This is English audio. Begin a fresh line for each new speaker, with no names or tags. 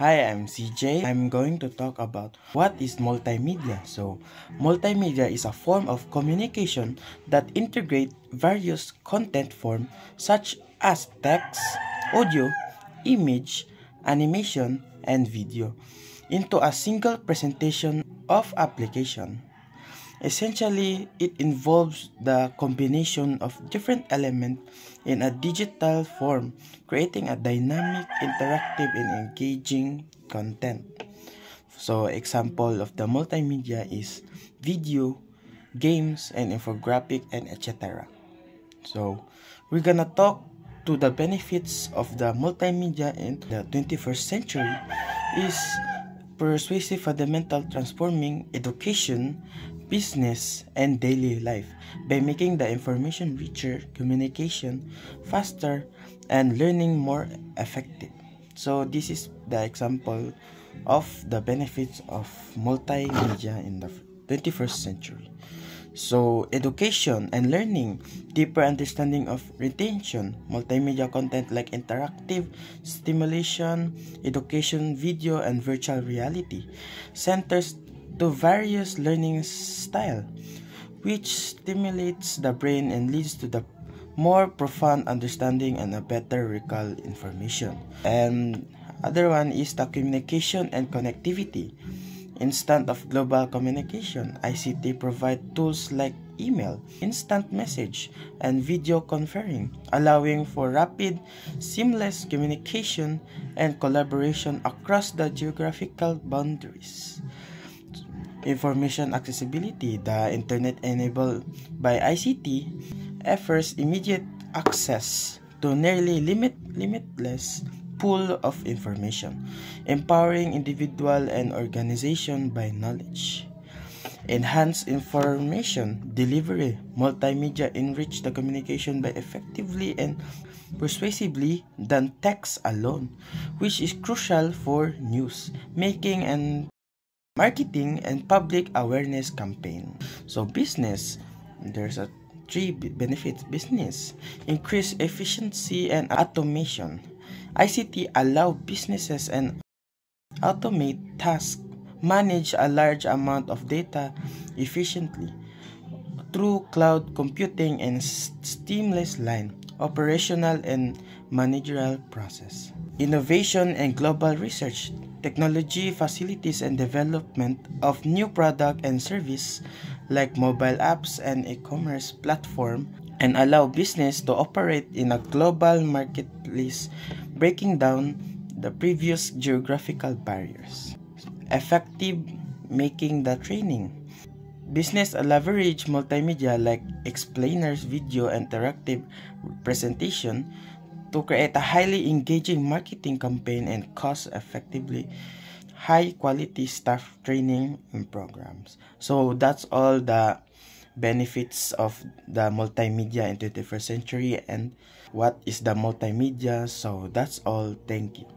Hi, I'm CJ. I'm going to talk about what is multimedia. So, multimedia is a form of communication that integrate various content forms such as text, audio, image, animation, and video into a single presentation of application. Essentially, it involves the combination of different elements in a digital form, creating a dynamic, interactive, and engaging content. So, example of the multimedia is video, games, and infographic, and etc. So, we're gonna talk to the benefits of the multimedia in the 21st century is persuasive fundamental transforming education, business, and daily life by making the information richer, communication faster, and learning more effective. So this is the example of the benefits of multimedia in the 21st century. So, education and learning, deeper understanding of retention, multimedia content like interactive stimulation, education, video, and virtual reality, centers to various learning style, which stimulates the brain and leads to the more profound understanding and a better recall information. And other one is the communication and connectivity. Instant of global communication, ICT provide tools like email, instant message, and video conferring, allowing for rapid, seamless communication and collaboration across the geographical boundaries. Information accessibility, the internet enabled by ICT offers immediate access to nearly limitless pool of information, empowering individual and organization by knowledge. Enhance information delivery, multimedia enrich the communication by effectively and persuasively than text alone, which is crucial for news making and marketing and public awareness campaign. So business, there's a three benefits. Business, increase efficiency and automation. ICT allow businesses and automate tasks, manage a large amount of data efficiently through cloud computing and seamless line, operational and managerial process. Innovation and global research, technology facilities and development of new product and service like mobile apps and e-commerce platform and allow business to operate in a global marketplace, breaking down the previous geographical barriers. Effective making the training. Business leverage multimedia like explainers, video, interactive presentation to create a highly engaging marketing campaign and cost-effectively high quality staff training and programs. So that's all the benefits of the multimedia in 21st century and what is the multimedia. So that's all. Thank you.